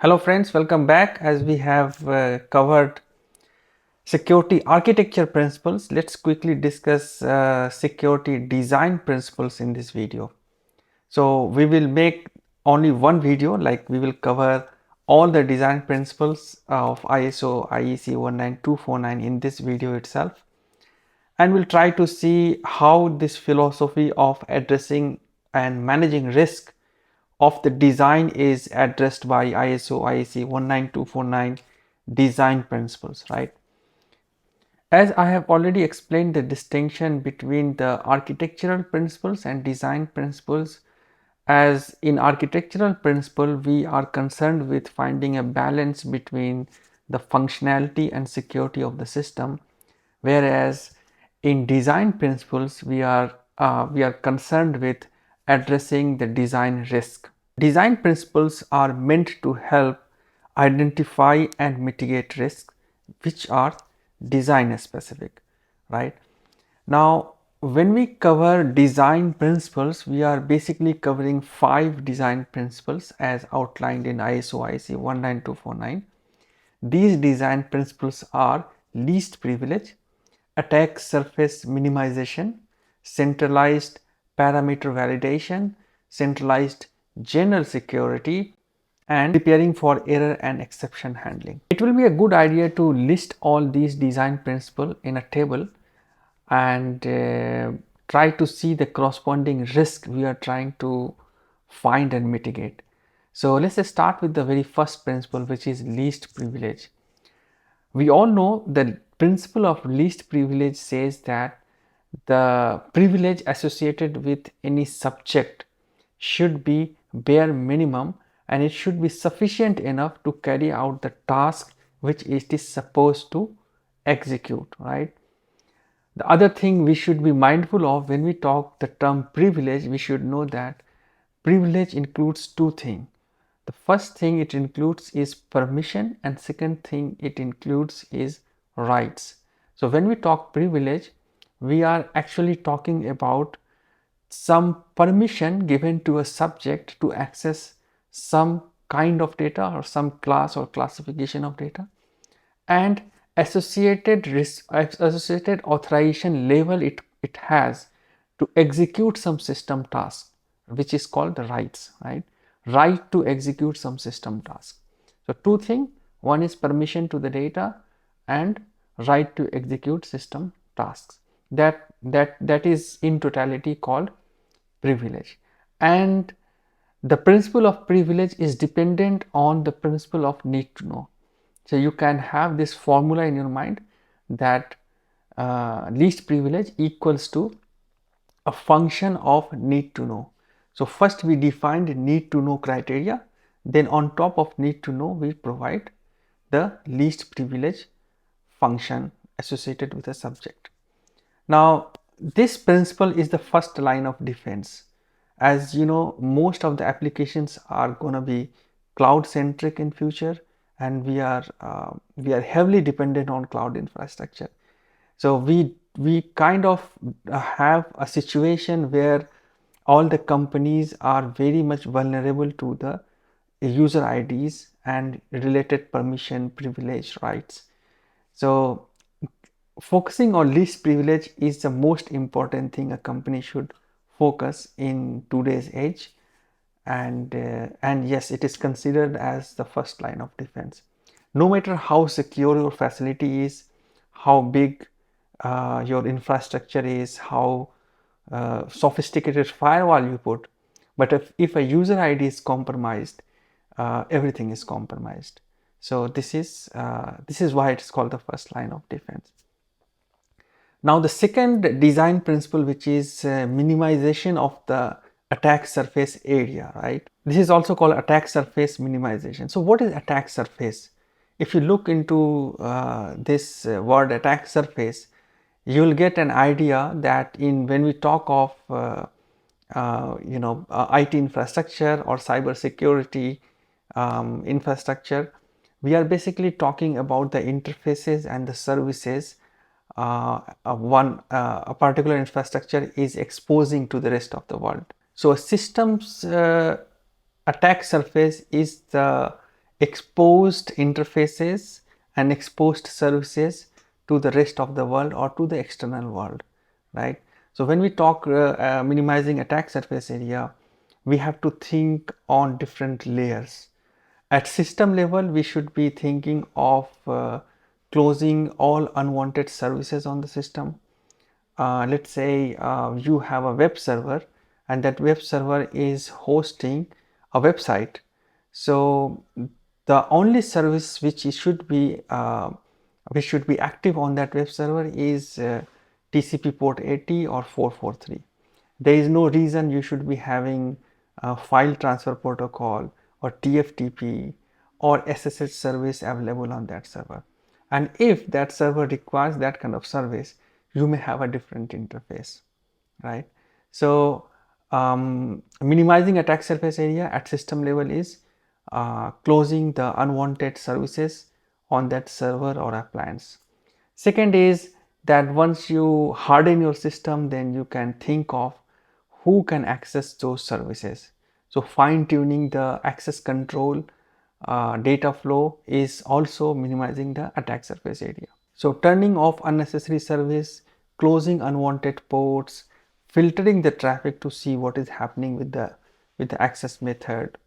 Hello friends, welcome back. As we have covered security architecture principles, let's quickly discuss security design principles in this video. So we will make only one video, like we will cover all the design principles of ISO IEC 19249 in this video itself, and we'll try to see how this philosophy of addressing and managing risk of the design is addressed by ISO IEC 19249 design principles, right? As I have already explained the distinction between the architectural principles and design principles, as in architectural principle, we are concerned with finding a balance between the functionality and security of the system, whereas in design principles, we are concerned with addressing the design risk. Design principles are meant to help identify and mitigate risks which are design specific, right? Now, when we cover design principles, we are basically covering 5 design principles as outlined in ISO IEC 19249. These design principles are least privilege, attack surface minimization, centralized parameter validation, centralized general security, and preparing for error and exception handling. It will be a good idea to list all these design principles in a table and try to see the corresponding risk we are trying to find and mitigate. So let's just start with the very first principle, which is least privilege. We all know the principle of least privilege says that the privilege associated with any subject should be bare minimum, and it should be sufficient enough to carry out the task which it is supposed to execute, right? The other thing we should be mindful of when we talk the term privilege, we should know that privilege includes two things. The first thing it includes is permission, and second thing it includes is rights. So when we talk privilege, we are actually talking about some permission given to a subject to access some kind of data or some class or classification of data, and associated authorization level it has to execute some system task, which is called the rights, right to execute some system task. So two things, one is permission to the data and right to execute system tasks. That is in totality called privilege. And the principle of privilege is dependent on the principle of need to know. So you can have this formula in your mind that least privilege equals to a function of need to know. So first we defined need to know criteria, then on top of need to know we provide the least privilege function associated with a subject. Now this principle is the first line of defense. As you know, most of the applications are going to be cloud centric in future, and we are heavily dependent on cloud infrastructure. So we kind of have a situation where all the companies are very much vulnerable to the user IDs and related permission privilege rights. So focusing on least privilege is the most important thing a company should focus in today's age, and yes, it is considered as the first line of defense. No matter how secure your facility is, how big your infrastructure is, how sophisticated firewall you put, but if a user ID is compromised, everything is compromised. So this is why it is called the first line of defense. Now the second design principle, which is minimization of the attack surface area, right? This is also called attack surface minimization. So what is attack surface? If you look into this word attack surface, you will get an idea that when we talk of IT infrastructure or cyber security infrastructure, we are basically talking about the interfaces and the services a particular infrastructure is exposing to the rest of the world. So a system's attack surface is the exposed interfaces and exposed services to the rest of the world or to the external world, right? So when we talk minimizing attack surface area, we have to think on different layers. At system level, we should be thinking of closing all unwanted services on the system. Let's say you have a web server and that web server is hosting a website. So the only service which should be active on that web server is TCP port 80 or 443. There is no reason you should be having a file transfer protocol or TFTP or SSH service available on that server. And if that server requires that kind of service, you may have a different interface, right? So minimizing attack surface area at system level is closing the unwanted services on that server or appliance. Second is that once you harden your system, then you can think of who can access those services. So fine tuning the access control data flow is also minimizing the attack surface area. So turning off unnecessary service, closing unwanted ports, filtering the traffic to see what is happening with the access method,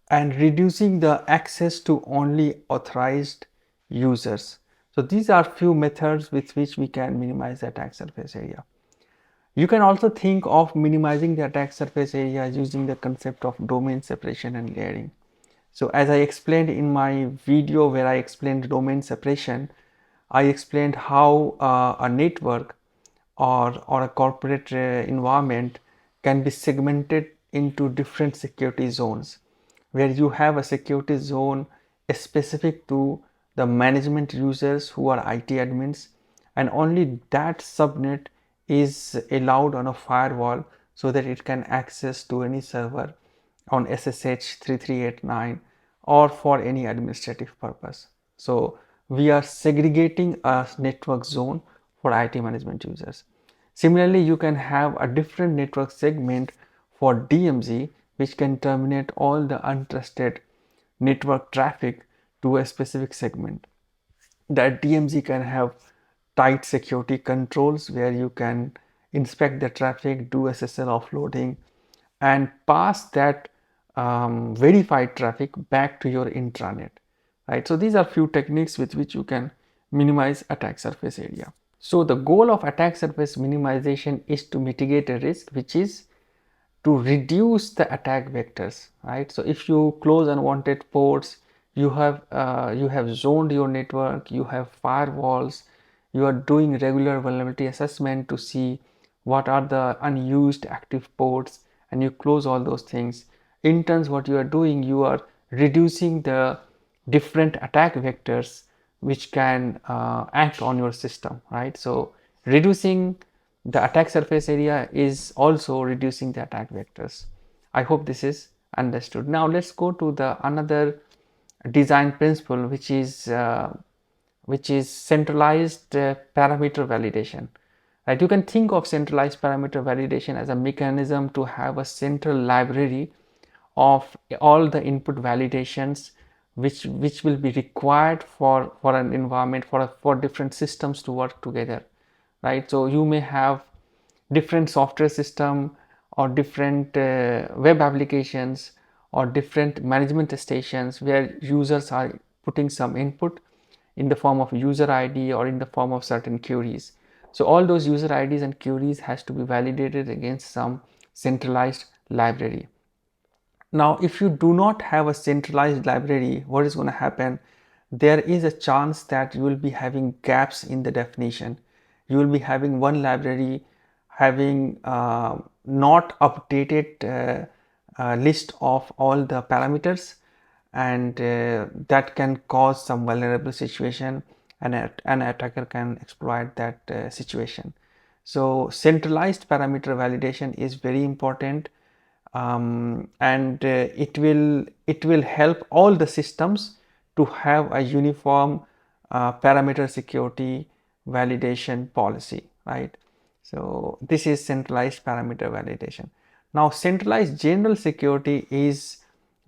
and reducing the access to only authorized users. So these are few methods with which we can minimize the attack surface area. You can also think of minimizing the attack surface area using the concept of domain separation and layering. So as I explained in my video where I explained domain separation, I explained how a network or a corporate environment can be segmented into different security zones, where you have a security zone specific to the management users who are IT admins, and only that subnet is allowed on a firewall so that it can access to any server on SSH 3389 or for any administrative purpose. So we are segregating a network zone for IT management users. Similarly, you can have a different network segment for DMZ, which can terminate all the untrusted network traffic to a specific segment. That DMZ can have tight security controls where you can inspect the traffic, do SSL offloading, and pass that verified traffic back to your intranet, right? So these are few techniques with which you can minimize attack surface area. So the goal of attack surface minimization is to mitigate a risk, which is to reduce the attack vectors, right? So if you close unwanted ports, you have zoned your network, you have firewalls, you are doing regular vulnerability assessment to see what are the unused active ports, and you close all those things. In turns, what you are doing, you are reducing the different attack vectors which can act on your system, right? So reducing the attack surface area is also reducing the attack vectors. I hope this is understood. Now let's go to the another design principle, which is centralized parameter validation. Right? You can think of centralized parameter validation as a mechanism to have a central library of all the input validations which will be required for an environment, for different systems to work together, right? So you may have different software system or different web applications or different management stations where users are putting some input in the form of user ID or in the form of certain queries. So all those user IDs and queries has to be validated against some centralized library. Now, if you do not have a centralized library, what is going to happen? There is a chance that you will be having gaps in the definition. You will be having one library having not updated list of all the parameters, and that can cause some vulnerable situation, and an attacker can exploit that situation. So centralized parameter validation is very important, and it will help all the systems to have a uniform parameter security validation policy, right? So this is centralized parameter validation. Now centralized general security is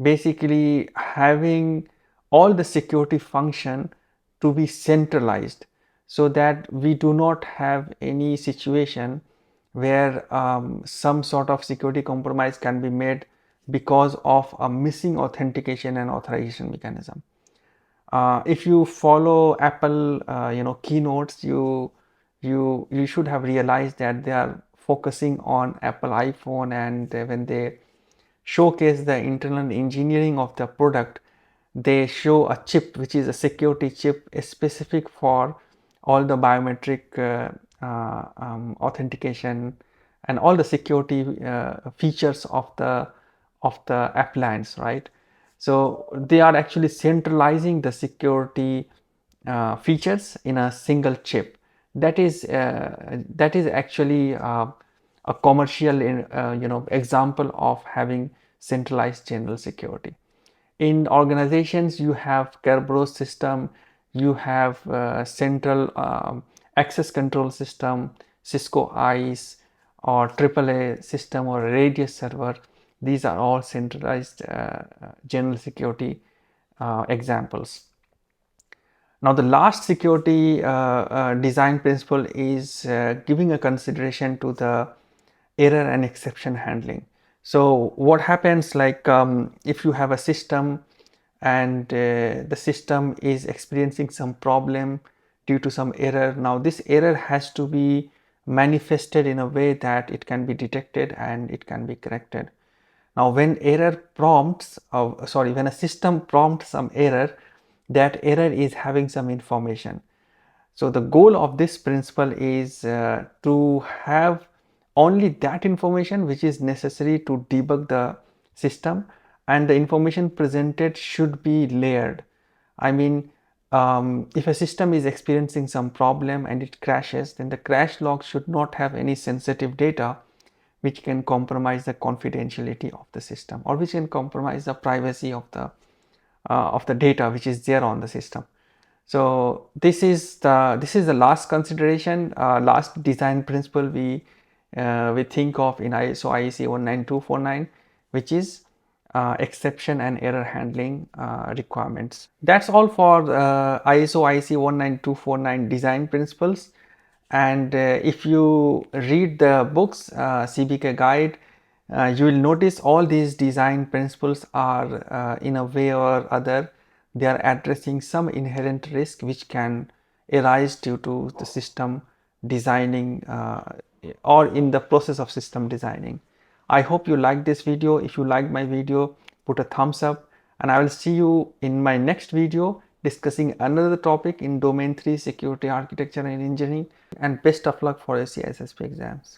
basically having all the security function to be centralized, so that we do not have any situation where some sort of security compromise can be made because of a missing authentication and authorization mechanism. If you follow Apple, keynotes, you should have realized that they are focusing on Apple iPhone, and when they showcase the internal engineering of the product, they show a chip which is a security chip specific for all the biometric authentication and all the security features of the appliance, right? So they are actually centralizing the security features in a single chip. That is actually a commercial example of having centralized general security. In organizations, you have Kerberos system, you have central access control system, Cisco ICE, or AAA system, or Radius server. These are all centralized general security examples. Now, the last security design principle is giving a consideration to the error and exception handling. So what happens, like if you have a system and the system is experiencing some problem due to some error, now this error has to be manifested in a way that it can be detected and it can be corrected. Now when when a system prompts some error, that error is having some information. So the goal of this principle is to have only that information which is necessary to debug the system, and the information presented should be layered. I mean, if a system is experiencing some problem and it crashes, then the crash log should not have any sensitive data which can compromise the confidentiality of the system, or which can compromise the privacy of the data which is there on the system. So this is the last consideration, last design principle we think of in ISO IEC 19249, which is exception and error handling requirements. That's all for ISO IEC 19249 design principles. And if you read the books, CBK guide, you will notice all these design principles are in a way or other, they are addressing some inherent risk which can arise due to the system designing or in the process of system designing. I hope you like this video. If you like my video, put a thumbs up, and I will see you in my next video discussing another topic in Domain 3 security architecture and engineering. And best of luck for your CISSP exams.